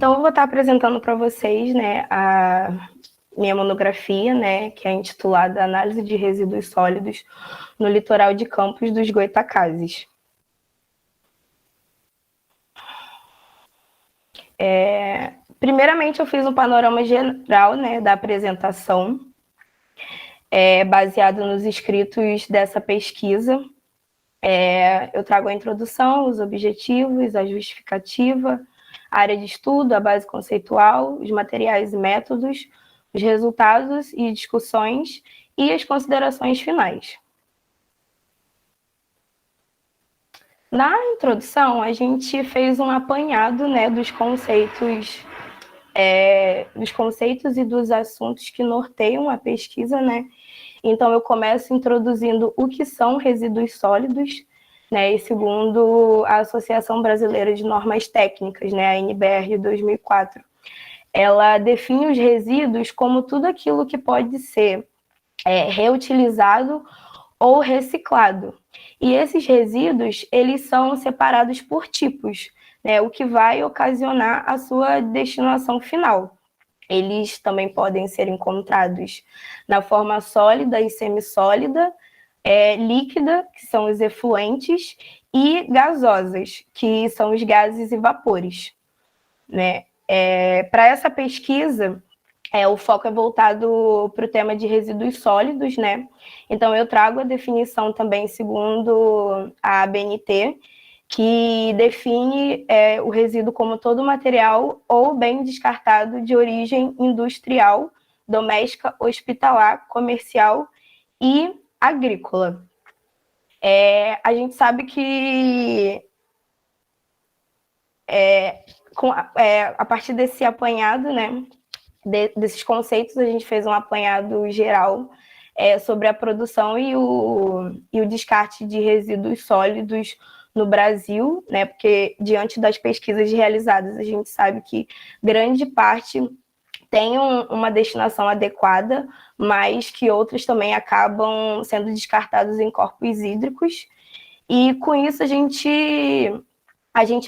Então, eu vou estar apresentando para vocês, né, a minha monografia, né, que é intitulada Análise de Resíduos Sólidos no Litoral de Campos dos Goytacazes. Primeiramente, eu fiz um panorama geral, né, da apresentação, baseado nos escritos dessa pesquisa. Eu trago a introdução, os objetivos, a justificativa, a área de estudo, a base conceitual, os materiais e métodos, os resultados e discussões e as considerações finais. Na introdução, a gente fez um apanhado, né, dos conceitos e dos assuntos que norteiam a pesquisa, né? Então, eu começo introduzindo o que são resíduos sólidos, né? E segundo a Associação Brasileira de Normas Técnicas, né, a NBR 2004, ela define os resíduos como tudo aquilo que pode ser reutilizado ou reciclado. E esses resíduos, eles são separados por tipos, né, o que vai ocasionar a sua destinação final. Eles também podem ser encontrados na forma sólida e semissólida, líquida, que são os efluentes, e gasosas, que são os gases e vapores, né? Para essa pesquisa, o foco é voltado para o tema de resíduos sólidos, né? Então, eu trago a definição também segundo a ABNT, que define o resíduo como todo material ou bem descartado de origem industrial, doméstica, hospitalar, comercial e agrícola. A gente sabe que a partir desse apanhado, né, desses conceitos, a gente fez um apanhado geral sobre a produção e o descarte de resíduos sólidos no Brasil, né? Porque diante das pesquisas realizadas, a gente sabe que grande parte tem uma destinação adequada, mas que outras também acabam sendo descartados em corpos hídricos. E com isso a gente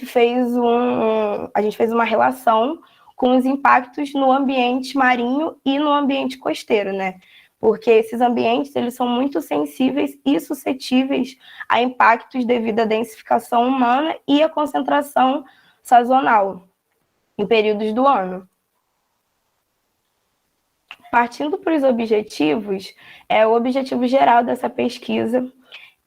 fez uma relação com os impactos no ambiente marinho e no ambiente costeiro, né? Porque esses ambientes, eles são muito sensíveis e suscetíveis a impactos devido à densificação humana e à concentração sazonal em períodos do ano. Partindo para os objetivos, o objetivo geral dessa pesquisa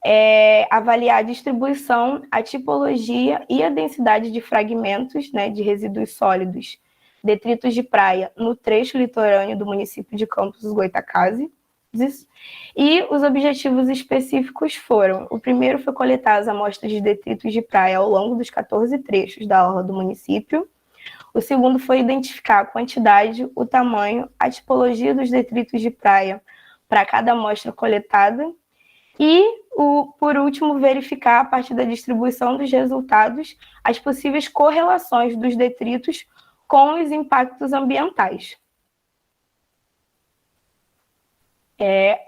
é avaliar a distribuição, a tipologia e a densidade de fragmentos, né, de resíduos sólidos, detritos de praia no trecho litorâneo do município de Campos dos Goytacazes. E os objetivos específicos foram: o primeiro foi coletar as amostras de detritos de praia ao longo dos 14 trechos da orla do município. O segundo foi identificar a quantidade, o tamanho, a tipologia dos detritos de praia para cada amostra coletada. E, por último, verificar, a partir da distribuição dos resultados, as possíveis correlações dos detritos com os impactos ambientais.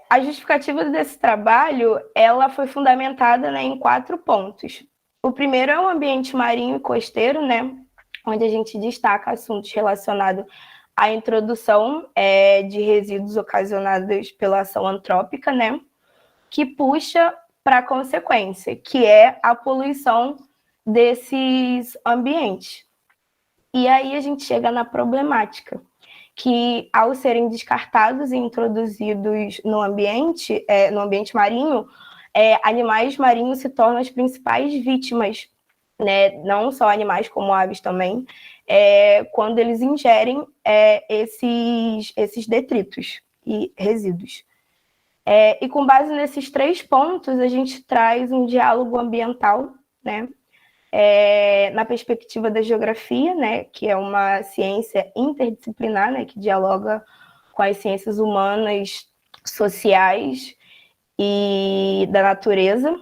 A justificativa desse trabalho, ela foi fundamentada, né, em 4 pontos. O primeiro é o ambiente marinho e costeiro, né, onde a gente destaca assuntos relacionados à introdução de resíduos ocasionados pela ação antrópica, né, que puxa para a consequência, que é a poluição desses ambientes. E aí a gente chega na problemática, que ao serem descartados e introduzidos no ambiente marinho, animais marinhos se tornam as principais vítimas, né? Não só animais como aves também, quando eles ingerem esses detritos e resíduos. E com base nesses 3 pontos, a gente traz um diálogo ambiental, né? Na perspectiva da geografia, né? Que é uma ciência interdisciplinar, né? Que dialoga com as ciências humanas, sociais e da natureza.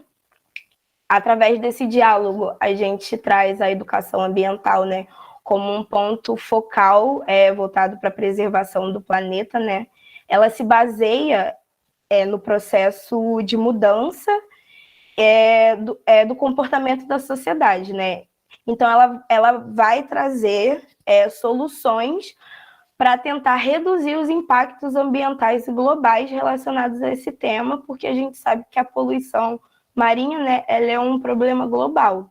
Através desse diálogo, a gente traz a educação ambiental, né? Como um ponto focal voltado para a preservação do planeta, né? Ela se baseia no processo de mudança do comportamento da sociedade, né? Então, ela vai trazer soluções para tentar reduzir os impactos ambientais e globais relacionados a esse tema, porque a gente sabe que a poluição marinha, né, ela é um problema global.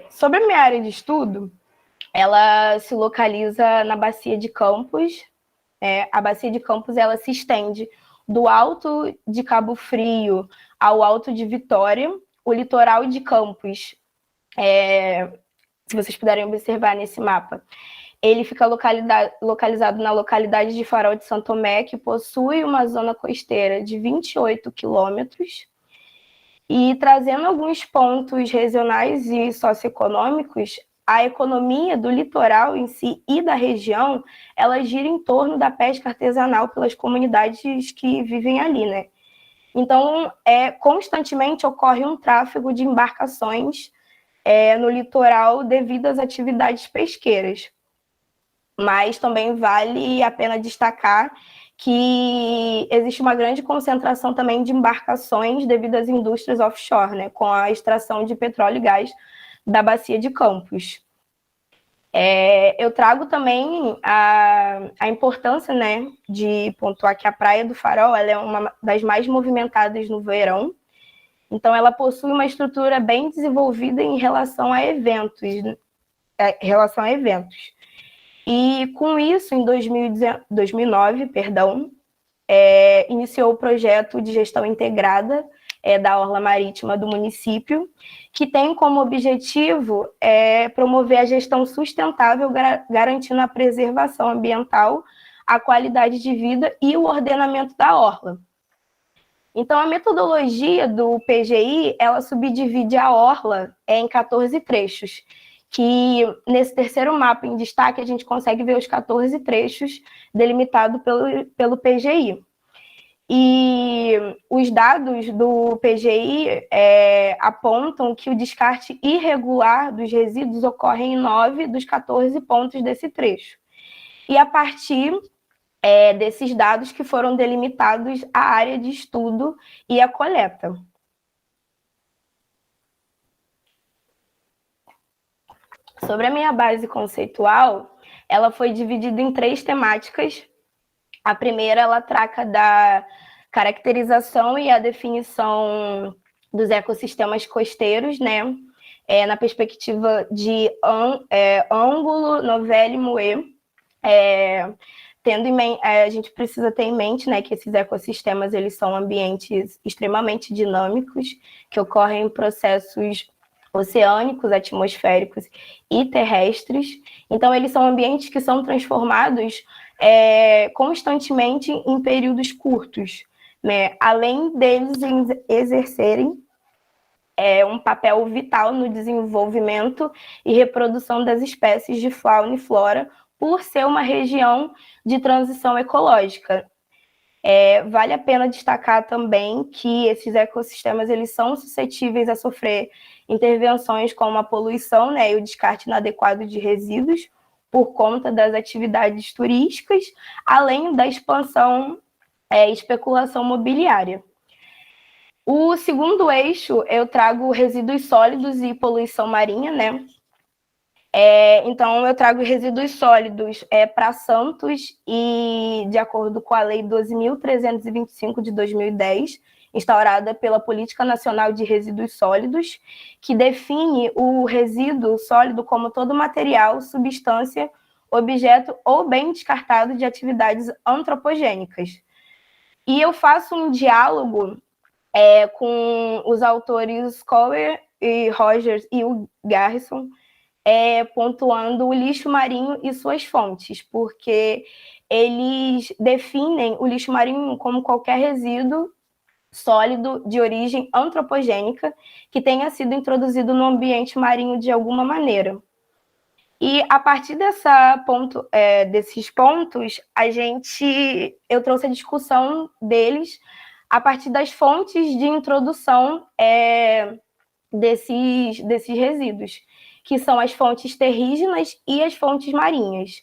Sobre a minha área de estudo, ela se localiza na Bacia de Campos. A Bacia de Campos ela se estende do Alto de Cabo Frio ao Alto de Vitória. O litoral de Campos, se vocês puderem observar nesse mapa, ele fica localizado na localidade de Farol de São Tomé, que possui uma zona costeira de 28 quilômetros. E trazendo alguns pontos regionais e socioeconômicos, a economia do litoral em si e da região, ela gira em torno da pesca artesanal pelas comunidades que vivem ali, né? Então, constantemente ocorre um tráfego de embarcações no litoral devido às atividades pesqueiras. Mas também vale a pena destacar que existe uma grande concentração também de embarcações devido às indústrias offshore, né, com a extração de petróleo e gás da Bacia de Campos. Eu trago também a importância, né, de pontuar que a Praia do Farol ela é uma das mais movimentadas no verão, então ela possui uma estrutura bem desenvolvida em relação a eventos. E com isso, em 2009, iniciou o projeto de gestão integrada da Orla Marítima do município, que tem como objetivo promover a gestão sustentável, garantindo a preservação ambiental, a qualidade de vida e o ordenamento da orla. Então, a metodologia do PGI, ela subdivide a orla em 14 trechos, que nesse terceiro mapa em destaque a gente consegue ver os 14 trechos delimitados pelo PGI. E os dados do PGI apontam que o descarte irregular dos resíduos ocorre em 9 dos 14 pontos desse trecho. E a partir desses dados que foram delimitados a área de estudo e a coleta. Sobre a minha base conceitual, ela foi dividida em 3 temáticas. A primeira, ela trata da caracterização e a definição dos ecossistemas costeiros, né? Na perspectiva de ângulo, novela e moê. A gente precisa ter em mente, né, que esses ecossistemas eles são ambientes extremamente dinâmicos, que ocorrem em processos oceânicos, atmosféricos e terrestres. Então, eles são ambientes que são transformados constantemente em períodos curtos, né? Além deles exercerem um papel vital no desenvolvimento e reprodução das espécies de fauna e flora, por ser uma região de transição ecológica. Vale a pena destacar também que esses ecossistemas eles são suscetíveis a sofrer intervenções como a poluição, né, e o descarte inadequado de resíduos por conta das atividades turísticas, além da expansão e especulação mobiliária. O segundo eixo, eu trago resíduos sólidos e poluição marinha, né? Então, eu trago resíduos sólidos para Santos e, de acordo com a Lei 12.325 de 2010, instaurada pela Política Nacional de Resíduos Sólidos, que define o resíduo sólido como todo material, substância, objeto ou bem descartado de atividades antropogênicas. E eu faço um diálogo com os autores Cower e Rogers e o Garrison, pontuando o lixo marinho e suas fontes, porque eles definem o lixo marinho como qualquer resíduo sólido de origem antropogênica que tenha sido introduzido no ambiente marinho de alguma maneira. E a partir desses pontos, eu trouxe a discussão deles a partir das fontes de introdução desses resíduos, que são as fontes terrígenas e as fontes marinhas.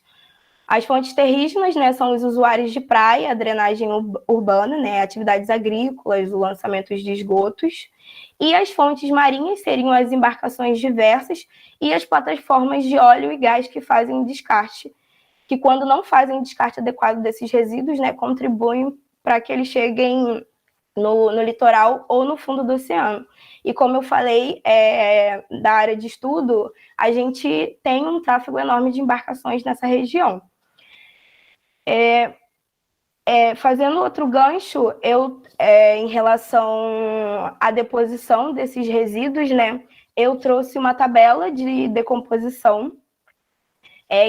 As fontes terrígenas, né, são os usuários de praia, a drenagem urbana, né, atividades agrícolas, o lançamento de esgotos. E as fontes marinhas seriam as embarcações diversas e as plataformas de óleo e gás que fazem descarte, que quando não fazem descarte adequado desses resíduos, né, contribuem para que eles cheguem no litoral ou no fundo do oceano. E como eu falei, da área de estudo, a gente tem um tráfego enorme de embarcações nessa região. Fazendo outro gancho, em relação à deposição desses resíduos, né, eu trouxe uma tabela de decomposição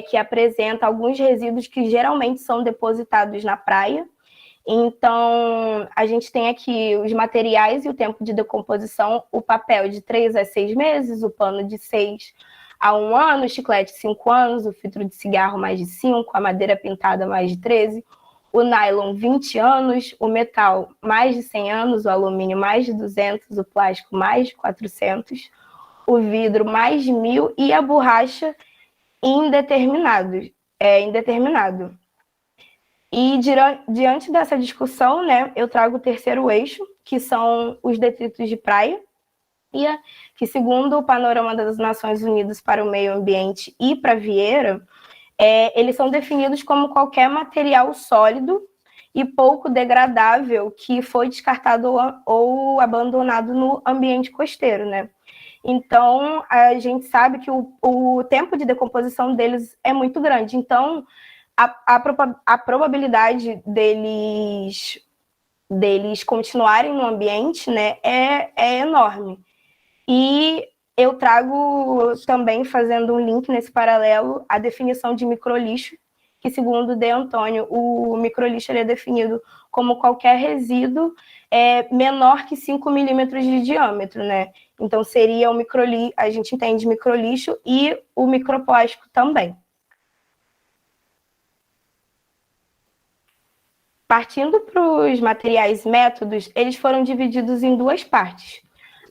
que apresenta alguns resíduos que geralmente são depositados na praia. Então, a gente tem aqui os materiais e o tempo de decomposição, o papel de 3 a 6 meses, o pano de 6 a 1 ano, o chiclete 5 anos, o filtro de cigarro mais de 5, a madeira pintada mais de 13, o nylon 20 anos, o metal mais de 100 anos, o alumínio mais de 200, o plástico mais de 400, o vidro mais de 1.000 e a borracha indeterminado. E diante dessa discussão, né, eu trago o terceiro eixo, que são os detritos de praia, que segundo o Panorama das Nações Unidas para o Meio Ambiente e para Vieira, eles são definidos como qualquer material sólido e pouco degradável que foi descartado ou abandonado no ambiente costeiro, né? Então, a gente sabe que o tempo de decomposição deles é muito grande. Então, a probabilidade deles continuarem no ambiente, né, é enorme. E eu trago também, fazendo um link nesse paralelo, a definição de microlixo, que segundo De Antônio, o microlixo ele é definido como qualquer resíduo menor que 5 milímetros de diâmetro, né? Então seria o microlixo, a gente entende microlixo e o microplástico também. Partindo para os materiais métodos, eles foram divididos em duas partes.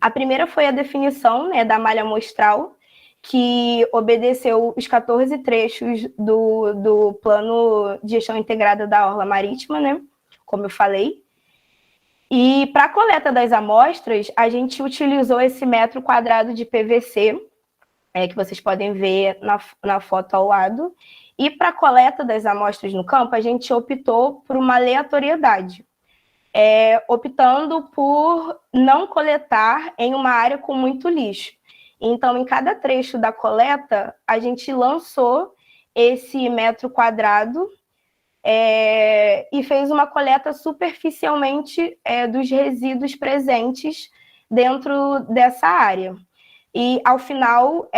A primeira foi a definição, né, da malha amostral, que obedeceu os 14 trechos do Plano de Gestão Integrada da Orla Marítima, né, como eu falei. E para a coleta das amostras, a gente utilizou esse metro quadrado de PVC, que vocês podem ver na foto ao lado. E para a coleta das amostras no campo, a gente optou por uma aleatoriedade, optando por não coletar em uma área com muito lixo. Então, em cada trecho da coleta, a gente lançou esse metro quadrado e fez uma coleta superficialmente dos resíduos presentes dentro dessa área. E, ao final,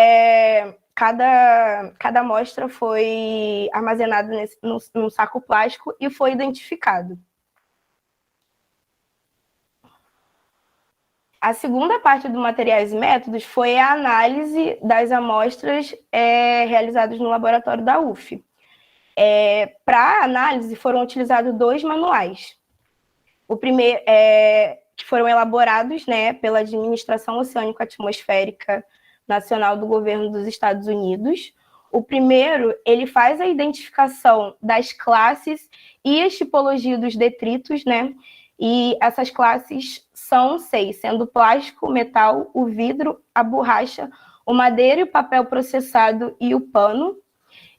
cada amostra foi armazenada num saco plástico e foi identificado. A segunda parte do Materiais e Métodos foi a análise das amostras realizadas no laboratório da UF. Para a análise, foram utilizados 2 manuais. O primeiro, que foram elaborados, né, pela Administração Oceânico-Atmosférica Nacional do Governo dos Estados Unidos. O primeiro, ele faz a identificação das classes e as tipologias dos detritos, né? E essas classes são 6, sendo o plástico, o metal, o vidro, a borracha, o madeira, o papel processado e o pano.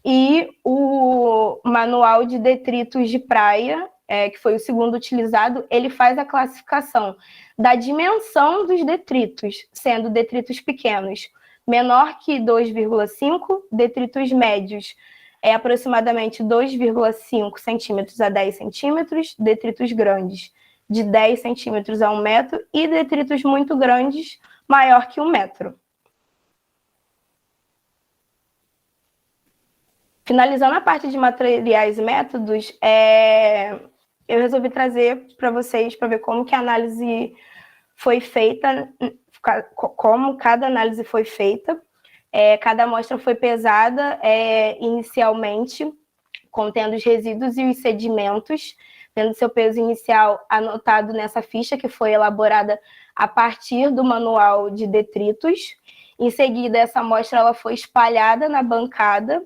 E o manual de detritos de praia, que foi o segundo utilizado, ele faz a classificação da dimensão dos detritos, sendo detritos pequenos menor que 2,5, detritos médios aproximadamente 2,5 centímetros a 10 centímetros, detritos grandes de 10 centímetros a 1 metro e detritos muito grandes maior que 1 metro. Finalizando a parte de materiais e métodos, eu resolvi trazer para vocês, para ver como que a análise foi feita, como cada análise foi feita. Cada amostra foi pesada inicialmente, contendo os resíduos e os sedimentos, tendo seu peso inicial anotado nessa ficha, que foi elaborada a partir do manual de detritos. Em seguida, essa amostra ela foi espalhada na bancada,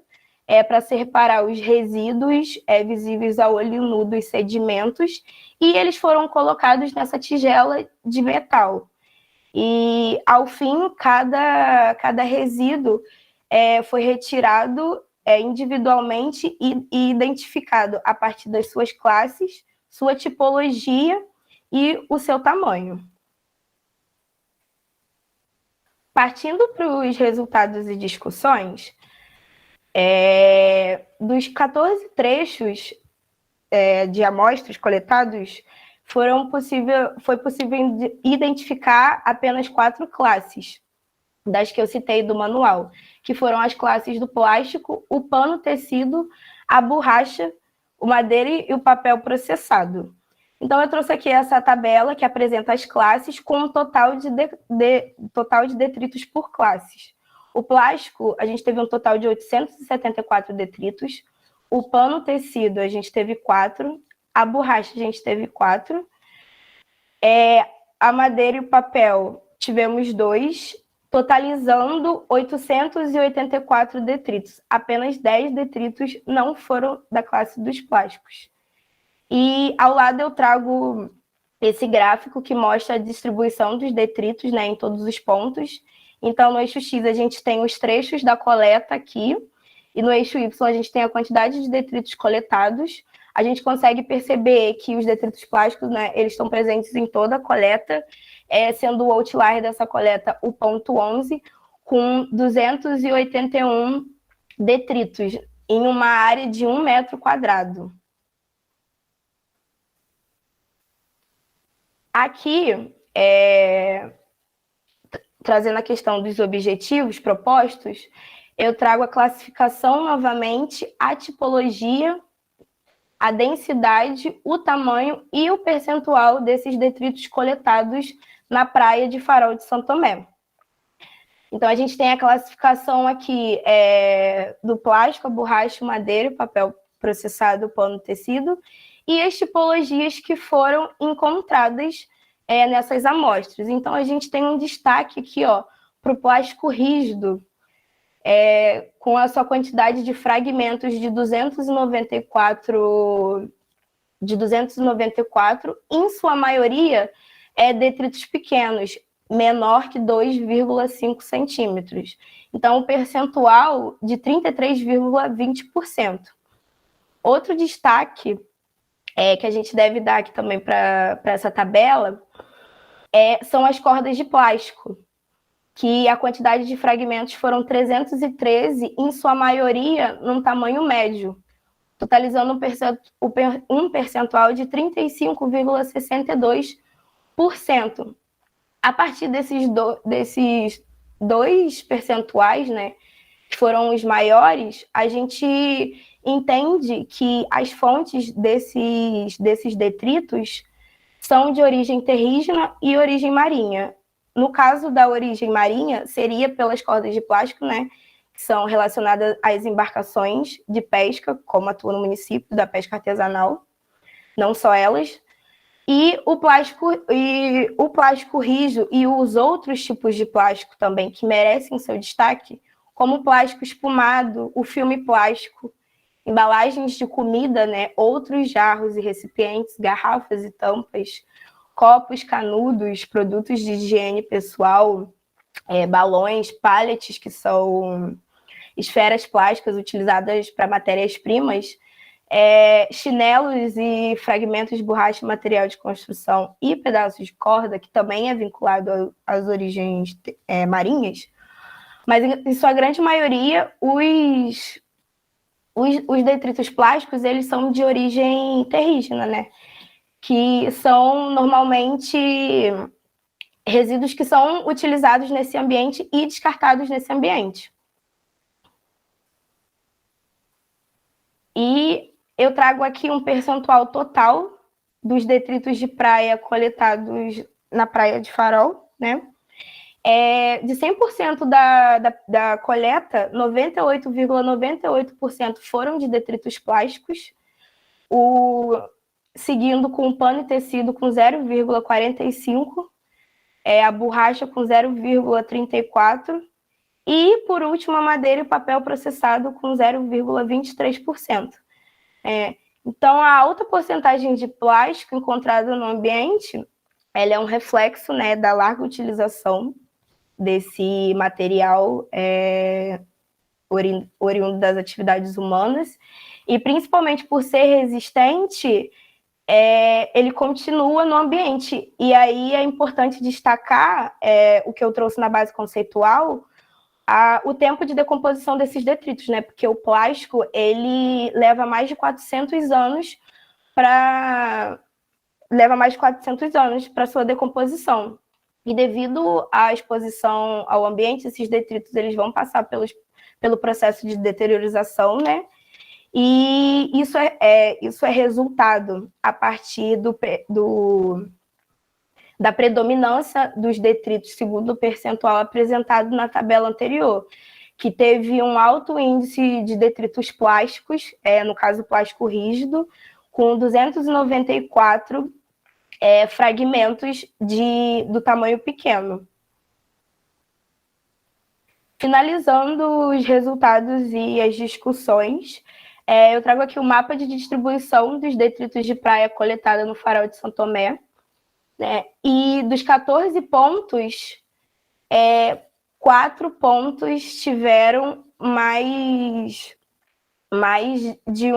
para separar os resíduos visíveis ao olho nu dos sedimentos, e eles foram colocados nessa tigela de metal. E, ao fim, cada resíduo foi retirado individualmente e identificado a partir das suas classes, sua tipologia e o seu tamanho. Partindo para os resultados e discussões, dos 14 trechos de amostras coletados, foi possível identificar apenas 4 classes, das que eu citei do manual, que foram as classes do plástico, o pano tecido, a borracha, o madeira e o papel processado. Então, eu trouxe aqui essa tabela que apresenta as classes com um total de detritos por classes. O plástico, a gente teve um total de 874 detritos. O pano tecido, a gente teve 4. A borracha, a gente teve 4. A madeira e o papel, tivemos 2, totalizando 884 detritos. Apenas 10 detritos não foram da classe dos plásticos. E ao lado eu trago esse gráfico que mostra a distribuição dos detritos, né, em todos os pontos. Então, no eixo X, a gente tem os trechos da coleta aqui, e no eixo Y, a gente tem a quantidade de detritos coletados. A gente consegue perceber que os detritos plásticos, né, eles estão presentes em toda a coleta, sendo o outlier dessa coleta o ponto 11, com 281 detritos em uma área de 1 metro quadrado. Aqui, trazendo a questão dos objetivos propostos, eu trago a classificação novamente, a tipologia, a densidade, o tamanho e o percentual desses detritos coletados na praia de Farol de São Tomé. Então, a gente tem a classificação aqui do plástico, a borracha, madeira, papel processado, pano, tecido, e as tipologias que foram encontradas nessas amostras. Então, a gente tem um destaque aqui para o plástico rígido, com a sua quantidade de fragmentos de 294, em sua maioria, detritos pequenos, menor que 2,5 centímetros. Então, um percentual de 33,20%. Outro destaque que a gente deve dar aqui também para essa tabela são as cordas de plástico, que a quantidade de fragmentos foram 313, em sua maioria num tamanho médio, totalizando um percentual de 35,62%. A partir desses dois percentuais, né, que foram os maiores, a gente entende que as fontes desses detritos são de origem terrígena e origem marinha. No caso da origem marinha, seria pelas cordas de plástico, né, que são relacionadas às embarcações de pesca, como atua no município, da pesca artesanal, não só elas. E o plástico rígido e os outros tipos de plástico também, que merecem seu destaque, como o plástico espumado, o filme plástico, embalagens de comida, né, outros jarros e recipientes, garrafas e tampas, copos, canudos, produtos de higiene pessoal, balões, pallets, que são esferas plásticas utilizadas para matérias-primas, chinelos e fragmentos de borracha, material de construção e pedaços de corda, que também é vinculado às origens marinhas, mas em sua grande maioria, os detritos plásticos, eles são de origem terrígena, né? Que são normalmente resíduos que são utilizados nesse ambiente e descartados nesse ambiente. E eu trago aqui um percentual total dos detritos de praia coletados na praia de Farol, né? De 100% da coleta, 98,98% foram de detritos plásticos, seguindo com o pano e tecido com 0,45%, a borracha com 0,34%, E, por último, a madeira e o papel processado com 0,23%. Então, a alta porcentagem de plástico encontrada no ambiente, ela é um reflexo, né, da larga utilização desse material oriundo das atividades humanas, e principalmente por ser resistente, ele continua no ambiente. E aí é importante destacar o que eu trouxe na base conceitual, o tempo de decomposição desses detritos, né? Porque o plástico, ele leva mais de 400 anos para sua decomposição. E devido à exposição ao ambiente, esses detritos eles vão passar pelo processo de deteriorização, né? E isso é resultado a partir da predominância dos detritos, segundo o percentual apresentado na tabela anterior, que teve um alto índice de detritos plásticos, no caso plástico rígido, com 294 fragmentos do tamanho pequeno. Finalizando os resultados e as discussões, eu trago aqui o mapa de distribuição dos detritos de praia coletada no Farol de São Tomé, né? E dos 14 pontos, 4 pontos tiveram mais de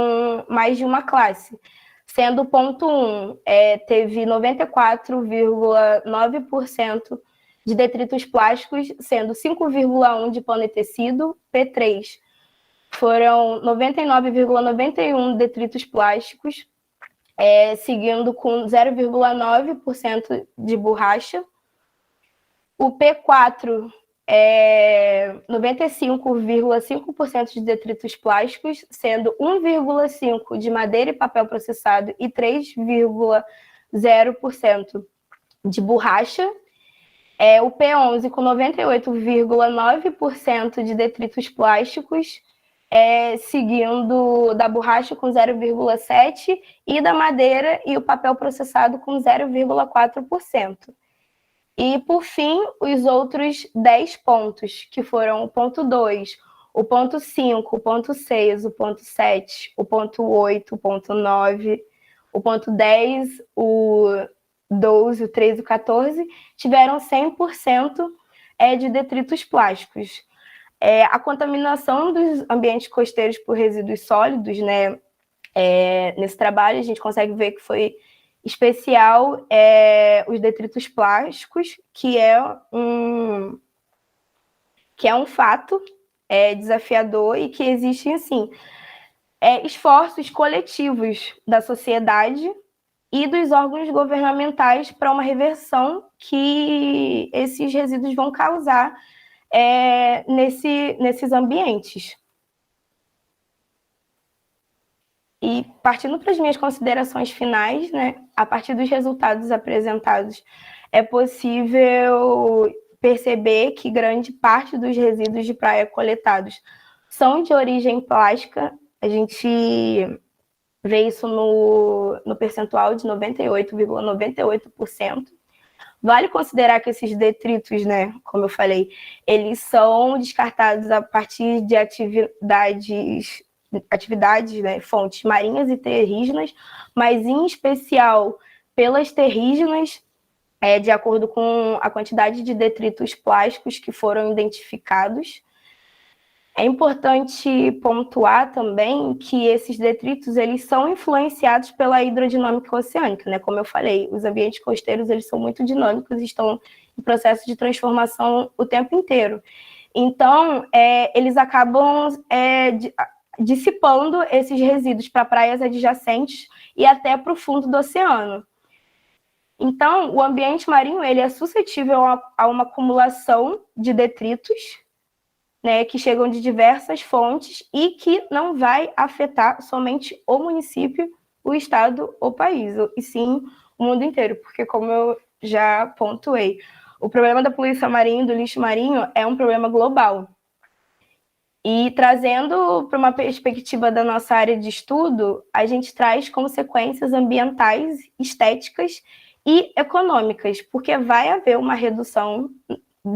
uma classe, sendo o ponto 1 teve 94,9% de detritos plásticos, sendo 5,1% de pano e tecido, P3 foram 99,91% detritos plásticos, seguindo com 0,9% de borracha. O P4 95,5% de detritos plásticos, sendo 1,5% de madeira e papel processado e 3,0% de borracha. O P11 com 98,9% de detritos plásticos, seguindo da borracha com 0,7% e da madeira e o papel processado com 0,4%. E, por fim, os outros 10 pontos, que foram o ponto 2, o ponto 5, o ponto 6, o ponto 7, o ponto 8, o ponto 9, o ponto 10, o 12, o 13 e o 14, tiveram 100% de detritos plásticos. A contaminação dos ambientes costeiros por resíduos sólidos, né, nesse trabalho a gente consegue ver que foi especial os detritos plásticos, que é um fato desafiador e que existem, assim, esforços coletivos da sociedade e dos órgãos governamentais para uma reversão que esses resíduos vão causar nesses ambientes. E partindo para as minhas considerações finais, né, a partir dos resultados apresentados, é possível perceber que grande parte dos resíduos de praia coletados são de origem plástica. A gente vê isso no percentual de 98,98%. Vale considerar que esses detritos, né, como eu falei, eles são descartados a partir de atividades, né, fontes marinhas e terrígenas, mas em especial pelas terrígenas, de acordo com a quantidade de detritos plásticos que foram identificados. É importante pontuar também que esses detritos eles são influenciados pela hidrodinâmica oceânica, né? Como eu falei, os ambientes costeiros eles são muito dinâmicos e estão em processo de transformação o tempo inteiro. Então, eles acabam dissipando esses resíduos para praias adjacentes e até para o fundo do oceano. Então, o ambiente marinho ele é suscetível a uma acumulação de detritos, né, que chegam de diversas fontes e que não vai afetar somente o município, o estado ou o país, e sim o mundo inteiro, porque como eu já pontuei, o problema da poluição marinha e do lixo marinho é um problema global. E trazendo para uma perspectiva da nossa área de estudo, a gente traz consequências ambientais, estéticas e econômicas, porque vai haver uma redução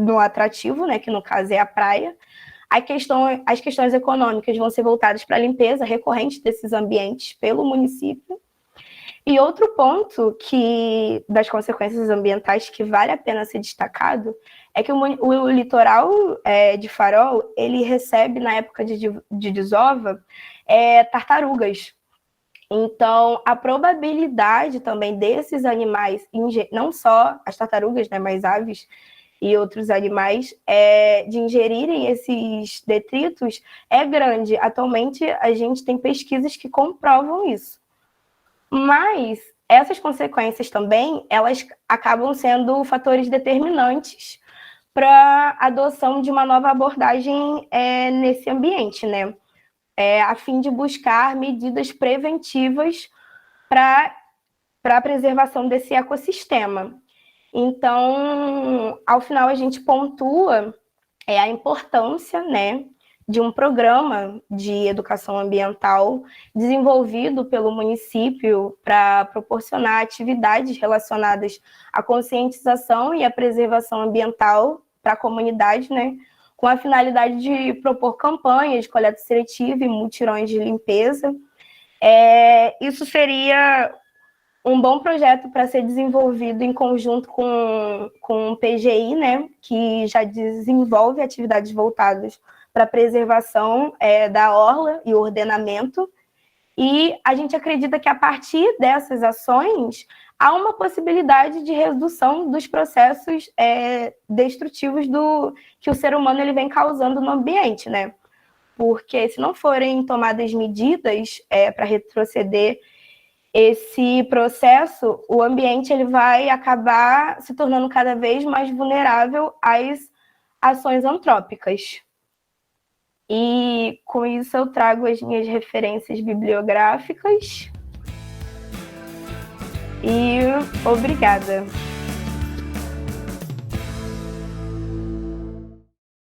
no atrativo, né, que no caso é a praia. As questões econômicas vão ser voltadas para a limpeza recorrente desses ambientes pelo município. E outro ponto das consequências ambientais que vale a pena ser destacado é que o litoral de Farol, ele recebe, na época de desova, tartarugas. Então, a probabilidade também desses animais, não só as tartarugas, né, mas aves e outros animais, de ingerirem esses detritos é grande. Atualmente, a gente tem pesquisas que comprovam isso. Mas essas consequências também, elas acabam sendo fatores determinantes para a adoção de uma nova abordagem nesse ambiente, né? A fim de buscar medidas preventivas para a preservação desse ecossistema. Então, ao final, a gente pontua a importância, né, de um programa de educação ambiental desenvolvido pelo município para proporcionar atividades relacionadas à conscientização e à preservação ambiental para a comunidade, né, com a finalidade de propor campanhas de coleta seletiva e mutirões de limpeza. Isso seria um bom projeto para ser desenvolvido em conjunto com o PGI, né, que já desenvolve atividades voltadas para a preservação da orla e ordenamento. E a gente acredita que, a partir dessas ações, há uma possibilidade de redução dos processos destrutivos que o ser humano ele vem causando no ambiente, né? Porque, se não forem tomadas medidas para retroceder esse processo, o ambiente ele vai acabar se tornando cada vez mais vulnerável às ações antrópicas. E com isso eu trago as minhas referências bibliográficas. E obrigada.